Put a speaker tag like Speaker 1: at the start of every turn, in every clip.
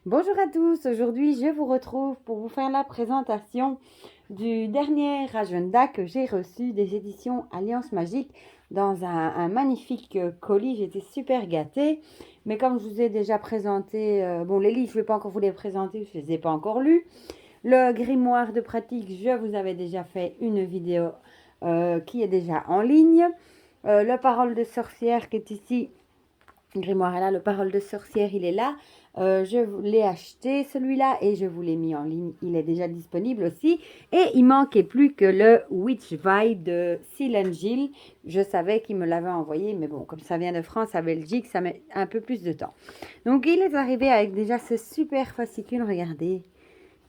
Speaker 1: Bonjour à tous, aujourd'hui je vous retrouve pour vous faire la présentation du dernier agenda que j'ai reçu des éditions Alliance Magique dans un magnifique colis. J'étais super gâtée, mais comme je vous ai déjà présenté, bon les livres je ne vais pas encore vous les présenter, je ne les ai pas encore lus. Le grimoire de pratique, je vous avais déjà fait une vidéo qui est déjà en ligne. Le parole de sorcière qui est ici, le grimoire est là, le parole de sorcière il est là. Je l'ai acheté celui-là et je vous l'ai mis en ligne. Il est déjà disponible aussi. Et il manquait plus que le Witch Vibe de Silent Gill. Je savais qu'il me l'avait envoyé, mais bon, comme ça vient de France à Belgique, ça met un peu plus de temps. Donc il est arrivé avec déjà ce super fascicule, regardez.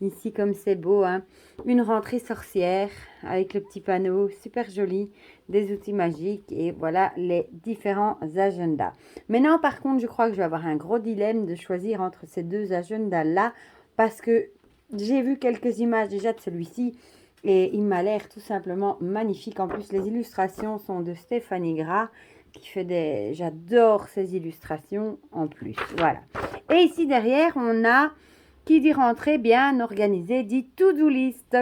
Speaker 1: Ici, comme c'est beau, hein. Une rentrée sorcière avec le petit panneau, super joli, des outils magiques et voilà les différents agendas. Maintenant, par contre, je crois que je vais avoir un gros dilemme de choisir entre ces deux agendas-là parce que j'ai vu quelques images déjà de celui-ci et il m'a l'air tout simplement magnifique. En plus, les illustrations sont de Stéphanie Gras qui fait des... J'adore ces illustrations en plus, voilà. Et ici derrière, on a... Qui dit rentrée bien organisée dit to-do list.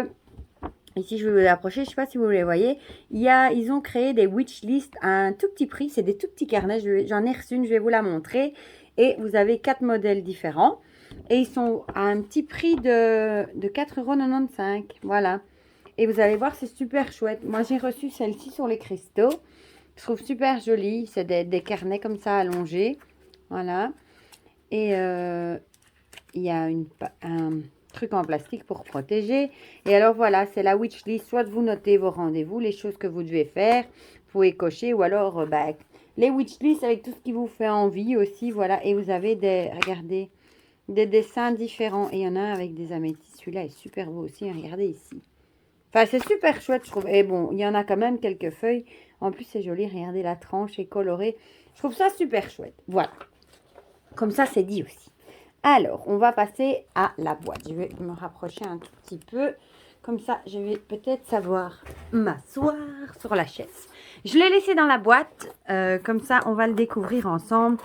Speaker 1: Ici, je vais vous approcher, je ne sais pas si vous les voyez. Ils ont créé des wish lists à un tout petit prix. C'est des tout petits carnets. J'en ai reçu une, je vais vous la montrer. Et vous avez 4 modèles différents. Et ils sont à un petit prix de 4,95 €. Voilà. Et vous allez voir, c'est super chouette. Moi, j'ai reçu celle-ci sur les cristaux. Je trouve super jolie. C'est des carnets comme ça allongés. Voilà. Et il y a un truc en plastique pour protéger. Et alors voilà, c'est la wish list. Soit vous notez vos rendez-vous, les choses que vous devez faire, vous pouvez cocher, ou alors les wish lists avec tout ce qui vous fait envie aussi. Voilà, et vous avez regardez, des dessins différents. Et il y en a un avec des améthystes. Celui-là est super beau aussi. Regardez ici. Enfin, c'est super chouette, je trouve. Et bon, il y en a quand même quelques feuilles. En plus, c'est joli. Regardez, la tranche est colorée. Je trouve ça super chouette. Voilà. Comme ça, c'est dit aussi. Alors, on va passer à la boîte. Je vais me rapprocher un tout petit peu. Comme ça, je vais peut-être savoir m'asseoir sur la chaise. Je l'ai laissé dans la boîte. Comme ça, on va le découvrir ensemble.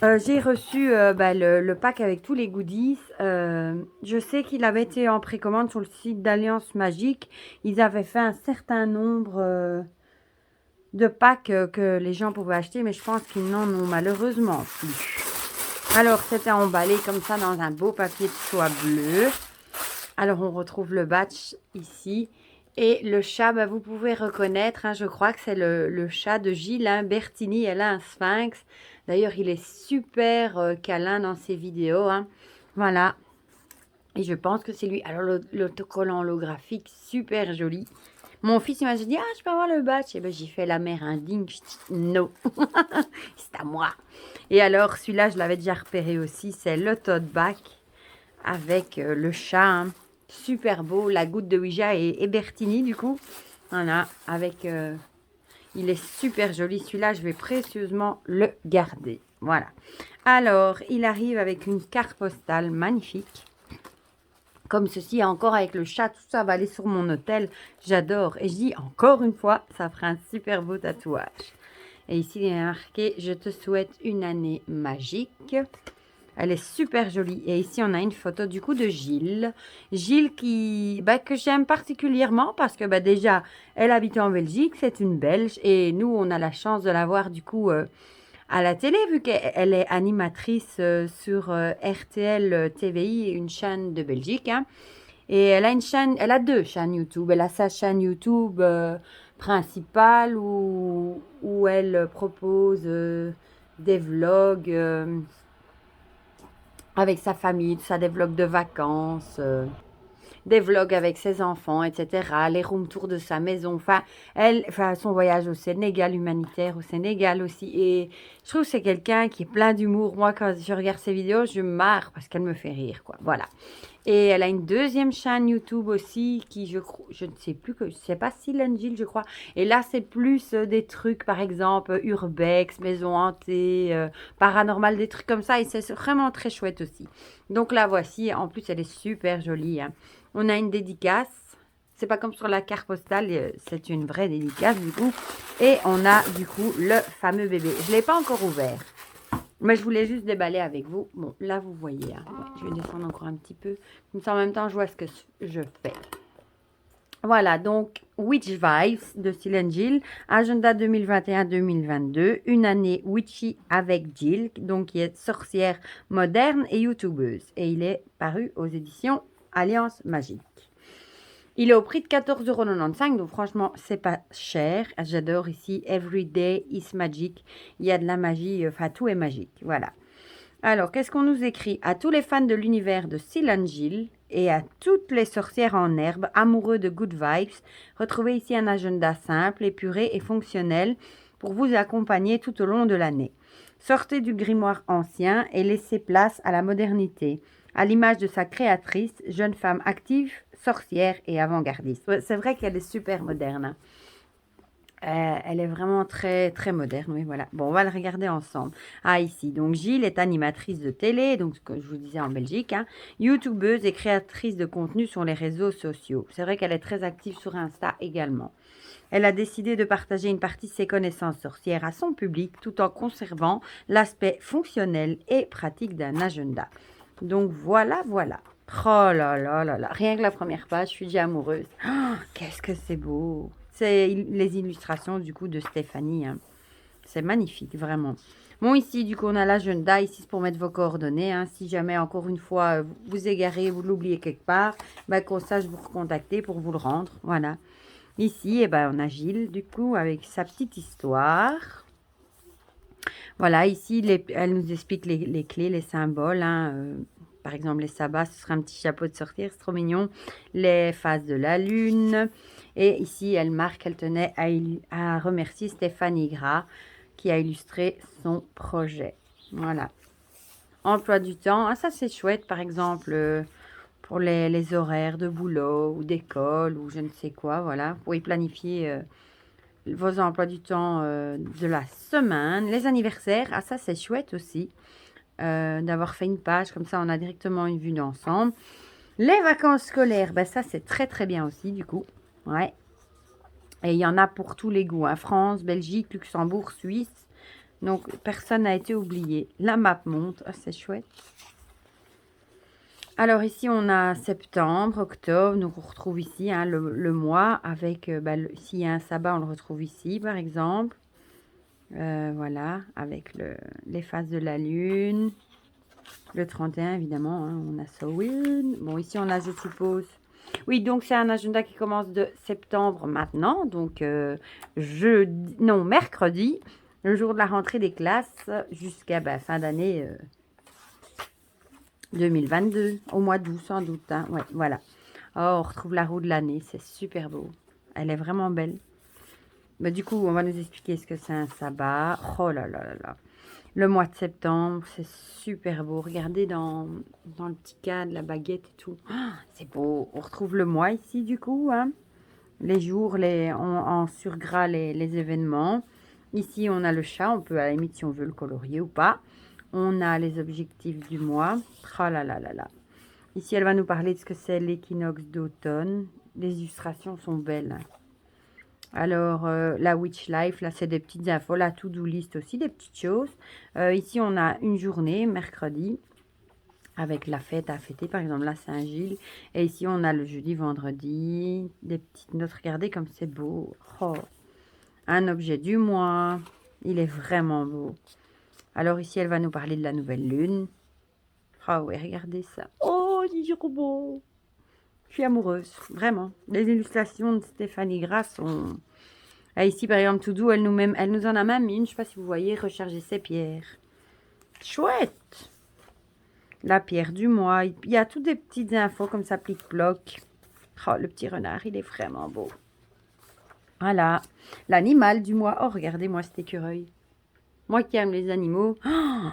Speaker 1: J'ai reçu le pack avec tous les goodies. Je sais qu'il avait été en précommande sur le site d'Alliance Magique. Ils avaient fait un certain nombre de packs que les gens pouvaient acheter, mais je pense qu'ils n'en ont malheureusement plus. Alors, c'était emballé comme ça dans un beau papier de soie bleue. Alors, on retrouve le batch ici. Et le chat, vous pouvez reconnaître, hein, je crois que c'est le chat de Gilles, hein, Bertini. Elle a un sphinx. D'ailleurs, il est super câlin dans ses vidéos. Hein. Voilà. Et je pense que c'est lui. Alors, l'autocollant holographique, super joli. Mon fils, il m'a dit, ah, je peux avoir le batch. Et ben, j'ai fait la mère indigne. Je dis, non, c'est à moi. Et alors, celui-là, je l'avais déjà repéré aussi. C'est le tote bag avec le chat. Hein. Super beau. La goutte de Ouija et Bertini, du coup. Voilà, avec... il est super joli. Celui-là, je vais précieusement le garder. Voilà. Alors, il arrive avec une carte postale magnifique. Comme ceci, encore avec le chat, tout ça va aller sur mon hôtel. J'adore. Et je dis encore une fois, ça fera un super beau tatouage. Et ici, il est marqué « Je te souhaite une année magique ». Elle est super jolie. Et ici, on a une photo du coup de Gilles. Gilles que j'aime particulièrement parce que déjà, elle habite en Belgique. C'est une Belge. Et nous, on a la chance de la voir du coup... à la télé, vu qu'elle est animatrice sur RTL TVI, une chaîne de Belgique. Hein. Et elle a elle a 2 chaînes YouTube. Elle a sa chaîne YouTube principale où elle propose des vlogs avec sa famille, tout ça, des vlogs de vacances. Des vlogs avec ses enfants, etc. Les room tours de sa maison. Enfin, son voyage au Sénégal, humanitaire au Sénégal aussi. Et je trouve que c'est quelqu'un qui est plein d'humour. Moi, quand je regarde ses vidéos, je me marre parce qu'elle me fait rire, quoi. Voilà. Et elle a une deuxième chaîne YouTube aussi qui, je ne sais plus, je sais pas si Gill, je crois. Et là, c'est plus des trucs, par exemple, urbex, maison hantée, paranormal, des trucs comme ça. Et c'est vraiment très chouette aussi. Donc la voici. En plus, elle est super jolie. Hein. On a une dédicace. C'est pas comme sur la carte postale, c'est une vraie dédicace du coup. Et on a du coup le fameux bébé. Je ne l'ai pas encore ouvert. Mais je voulais juste déballer avec vous. Bon, là, vous voyez. Hein. Ouais, je vais descendre encore un petit peu. Comme ça, en même temps, je vois ce que je fais. Voilà, donc Witch Vibes de Céline Jill, agenda 2021-2022, une année witchy avec Jill, donc qui est sorcière moderne et youtubeuse. Et il est paru aux éditions Alliance Magique. Il est au prix de 14,95 €, donc franchement, c'est pas cher. J'adore ici Every Day is Magic. Il y a de la magie, enfin tout est magique, voilà. Alors, qu'est-ce qu'on nous écrit? À tous les fans de l'univers de Céline Jill et à toutes les sorcières en herbe, amoureux de good vibes, retrouvez ici un agenda simple, épuré et fonctionnel pour vous accompagner tout au long de l'année. Sortez du grimoire ancien et laissez place à la modernité, à l'image de sa créatrice, jeune femme active, sorcière et avant-gardiste. Ouais, c'est vrai qu'elle est super moderne. Hein. Elle est vraiment très, très moderne, oui, voilà. Bon, on va le regarder ensemble. Ah, ici, donc Gilles est animatrice de télé, donc ce que je vous disais en Belgique, hein, youtubeuse et créatrice de contenu sur les réseaux sociaux. C'est vrai qu'elle est très active sur Insta également. Elle a décidé de partager une partie de ses connaissances sorcières à son public, tout en conservant l'aspect fonctionnel et pratique d'un agenda. Donc voilà, voilà. Oh là là là là, rien que la première page, je suis déjà amoureuse. Oh, qu'est-ce que c'est beau! C'est les illustrations du coup de Stéphanie. Hein. C'est magnifique, vraiment. Bon, ici, du coup, on a l'agenda. Ici, c'est pour mettre vos coordonnées. Hein. Si jamais, encore une fois, vous vous égarez, vous l'oubliez quelque part, ben, qu'on sache vous recontacter pour vous le rendre. Voilà. Ici, eh ben, on a Gilles, du coup, avec sa petite histoire. Voilà, ici, elle nous explique les clés, les symboles. Hein, par exemple, les sabbats, ce sera un petit chapeau de sortir, c'est trop mignon. Les phases de la lune. Et ici, elle marque qu'elle tenait à remercier Stéphanie Gras qui a illustré son projet. Voilà. Emploi du temps. Ah, ça, c'est chouette, par exemple, pour les horaires de boulot ou d'école ou je ne sais quoi. Voilà, vous pouvez planifier vos emplois du temps de la semaine. Les anniversaires. Ah, ça, c'est chouette aussi. D'avoir fait une page, comme ça on a directement une vue d'ensemble. Les vacances scolaires, ben ça c'est très très bien aussi du coup. Ouais. Et il y en a pour tous les goûts. Hein. France, Belgique, Luxembourg, Suisse. Donc personne n'a été oublié. La map monte, ah, c'est chouette. Alors ici on a septembre, octobre, donc on retrouve ici hein, le mois avec, s'il y a un sabbat on le retrouve ici par exemple. Voilà, avec les phases de la lune. Le 31, évidemment, hein, on a Samhain. Bon, ici, on a, je suppose... Oui, donc c'est un agenda qui commence de septembre maintenant. Donc, mercredi, le jour de la rentrée des classes, jusqu'à fin d'année 2022. Au mois d'août, sans doute. Hein. Ouais, voilà. Oh, on retrouve la roue de l'année. C'est super beau. Elle est vraiment belle. Mais du coup, on va nous expliquer ce que c'est un sabbat. Oh là là là là. Le mois de septembre, c'est super beau. Regardez dans le petit cadre, la baguette et tout. Oh, c'est beau. On retrouve le mois ici, du coup. Hein. Les jours, en surgras, les événements. Ici, on a le chat. On peut, à la limite, si on veut le colorier ou pas. On a les objectifs du mois. Oh là là là là. Ici, elle va nous parler de ce que c'est l'équinoxe d'automne. Les illustrations sont belles. Alors, la Witch Life, là, c'est des petites infos. La to-do list aussi, des petites choses. Ici, on a une journée, mercredi, avec la fête à fêter, par exemple, la Saint-Gilles. Et ici, on a le jeudi, vendredi, des petites notes. Regardez comme c'est beau. Oh, un objet du mois. Il est vraiment beau. Alors, ici, elle va nous parler de la nouvelle lune. Oh, oui, regardez ça. Oh, c'est trop beau. Je suis amoureuse, vraiment. Les illustrations de Stéphanie Gras sont... Ah, ici, par exemple, Todo, elle nous en a même une. Je ne sais pas si vous voyez, recharger ses pierres. Chouette. La pierre du mois. Il y a toutes des petites infos comme ça, plic-ploc. Oh, le petit renard, il est vraiment beau. Voilà. L'animal du mois. Oh, regardez-moi cet écureuil. Moi qui aime les animaux. Oh,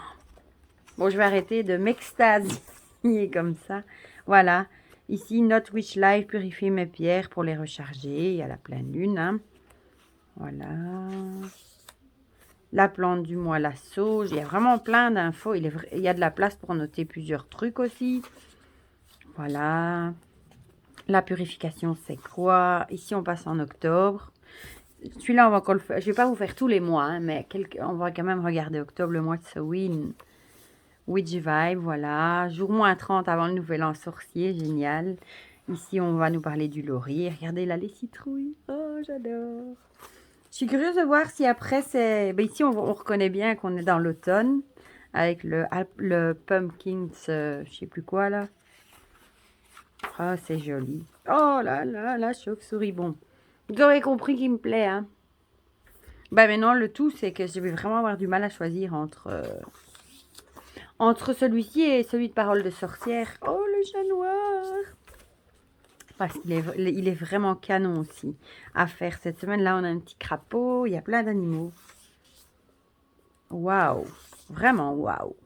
Speaker 1: bon, je vais arrêter de m'extasier comme ça. Voilà. Ici, Not Wish Life, purifier mes pierres pour les recharger. Il y a la pleine lune. Hein. Voilà. La plante du mois, la sauge. Il y a vraiment plein d'infos. Il y a de la place pour noter plusieurs trucs aussi. Voilà. La purification, c'est quoi? Ici, on passe en octobre. celui-là, on va encore le faire. Je vais pas vous faire tous les mois, hein, mais on va quand même regarder octobre, le mois de Samhain. Witch Vibe, voilà. Jour moins 30 avant le nouvel an sorcier, génial. Ici, on va nous parler du laurier. Regardez là, les citrouilles. Oh, j'adore. Je suis curieuse de voir si après, c'est... Ben, ici, on reconnaît bien qu'on est dans l'automne. Avec le pumpkin, je sais plus quoi, là. Oh, c'est joli. Oh là là, la chauve-souris. Bon, vous aurez compris qu'il me plaît, hein. Ben maintenant, le tout, c'est que je vais vraiment avoir du mal à choisir entre celui-ci et celui de Parole de sorcière. Oh, le chat noir. Parce qu'il est, il est vraiment canon aussi à faire. Cette semaine-là, on a un petit crapaud. Il y a plein d'animaux. Waouh. Vraiment, waouh.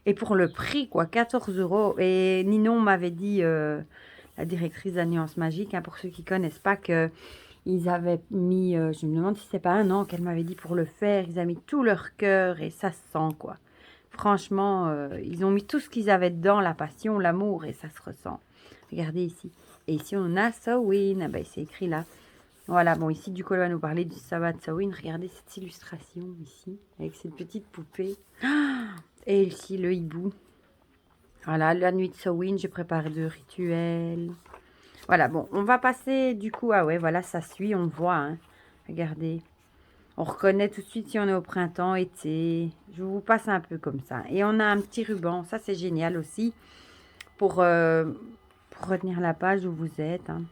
Speaker 1: Et pour le prix, quoi, 14 €. Et Ninon m'avait dit, la directrice d'Alliance Magique, hein, pour ceux qui ne connaissent pas, qu'ils avaient mis, je me demande si c'est pas un an qu'elle m'avait dit pour le faire, ils avaient mis tout leur cœur et ça se sent, quoi. Franchement, ils ont mis tout ce qu'ils avaient dedans, la passion, l'amour, et ça se ressent. Regardez ici. Et ici, on a Samhain. Ah ben, c'est écrit là. Voilà, bon, ici, du coup, elle va nous parler du sabbat de Samhain. Regardez cette illustration ici, avec cette petite poupée. Et ici, le hibou. Voilà, la nuit de Samhain, j'ai préparé 2 rituels. Voilà, bon, on va passer, du coup, ah ouais, voilà, ça suit, on voit, hein. Regardez. On reconnaît tout de suite si on est au printemps, été. Je vous passe un peu comme ça. Et on a un petit ruban, ça c'est génial aussi, pour retenir la page où vous êtes, hein.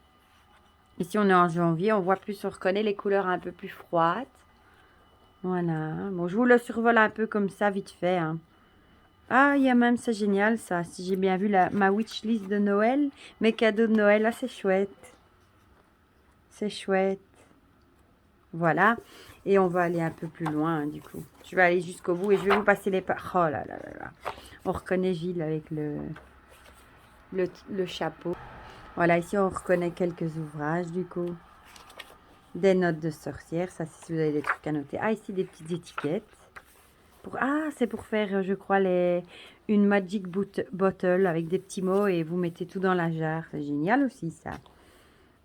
Speaker 1: Ici, on est en janvier, on voit plus, on reconnaît les couleurs un peu plus froides. Voilà. Bon, je vous le survole un peu comme ça, vite fait, hein. Ah, il y a même, c'est génial, ça. Si j'ai bien vu ma wishlist de Noël, mes cadeaux de Noël, là, c'est chouette. C'est chouette. Voilà. Et on va aller un peu plus loin, hein, du coup. Je vais aller jusqu'au bout et je vais vous passer les pas. Oh là là là là. On reconnaît Gilles avec le chapeau. Voilà, ici, on reconnaît quelques ouvrages, du coup. Des notes de sorcière. Ça, c'est si vous avez des trucs à noter. Ah, ici, des petites étiquettes. Ah, c'est pour faire, je crois, une magic bottle avec des petits mots et vous mettez tout dans la jarre. C'est génial aussi, ça.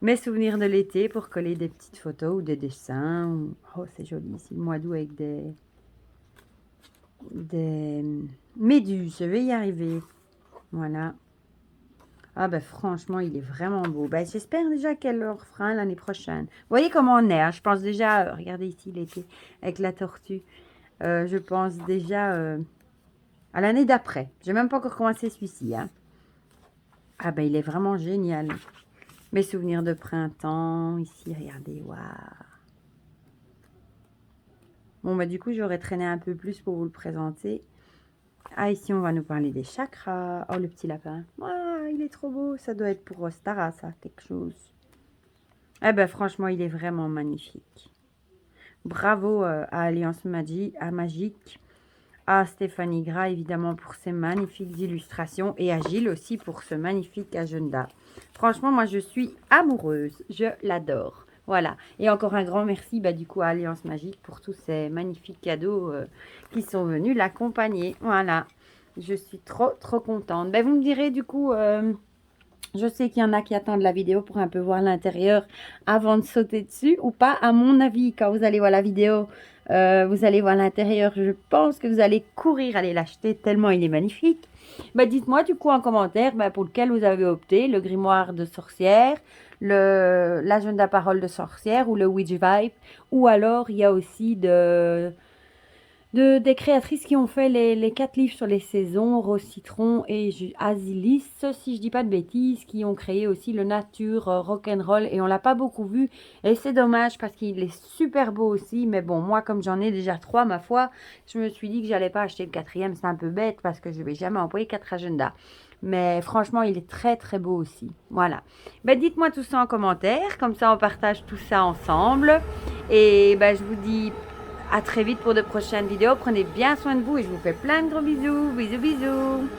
Speaker 1: Mes souvenirs de l'été pour coller des petites photos ou des dessins. Oh, c'est joli ici, le mois d'août avec des méduses. Je vais y arriver. Voilà. Ah ben franchement, il est vraiment beau. Ben, j'espère déjà qu'elle le refera l'année prochaine. Vous voyez comment on est, hein? Je pense déjà, regardez ici l'été avec la tortue. Je pense déjà à l'année d'après. J'ai même pas encore commencé celui-ci, hein. Ah ben il est vraiment génial. Mes souvenirs de printemps, ici, regardez, waouh. Bon, bah du coup, j'aurais traîné un peu plus pour vous le présenter. Ah, ici, on va nous parler des chakras. Oh, le petit lapin. Waouh, il est trop beau. Ça doit être pour Stara, ça, quelque chose. Eh ben, franchement, il est vraiment magnifique. Bravo à Alliance Magique. À Stéphanie Gras, évidemment, pour ses magnifiques illustrations. Et à Gilles aussi pour ce magnifique agenda. Franchement, moi, je suis amoureuse. Je l'adore. Voilà. Et encore un grand merci, bah, du coup, à Alliance Magique pour tous ces magnifiques cadeaux qui sont venus l'accompagner. Voilà. Je suis trop, trop contente. Ben, vous me direz, du coup, je sais qu'il y en a qui attendent la vidéo pour un peu voir l'intérieur avant de sauter dessus ou pas. À mon avis, quand vous allez voir la vidéo, vous allez voir l'intérieur. Je pense que vous allez courir aller l'acheter tellement il est magnifique. Bah, dites-moi du coup en commentaire pour lequel vous avez opté. Le grimoire de sorcière, l'agenda parole de sorcière ou le Witch Vibe. Ou alors il y a aussi des créatrices qui ont fait les 4 livres sur les saisons, Rose Citron et Azilis, si je dis pas de bêtises, qui ont créé aussi le nature rock'n'roll et on l'a pas beaucoup vu et c'est dommage parce qu'il est super beau aussi, mais bon, moi comme j'en ai déjà 3, ma foi, je me suis dit que j'allais pas acheter le 4e, c'est un peu bête parce que je vais jamais envoyer 4 agendas. Mais franchement, il est très très beau aussi. Voilà. Ben, dites-moi tout ça en commentaire, comme ça on partage tout ça ensemble. Et ben, je vous dis à très vite pour de prochaines vidéos. Prenez bien soin de vous et je vous fais plein de gros bisous. Bisous, bisous.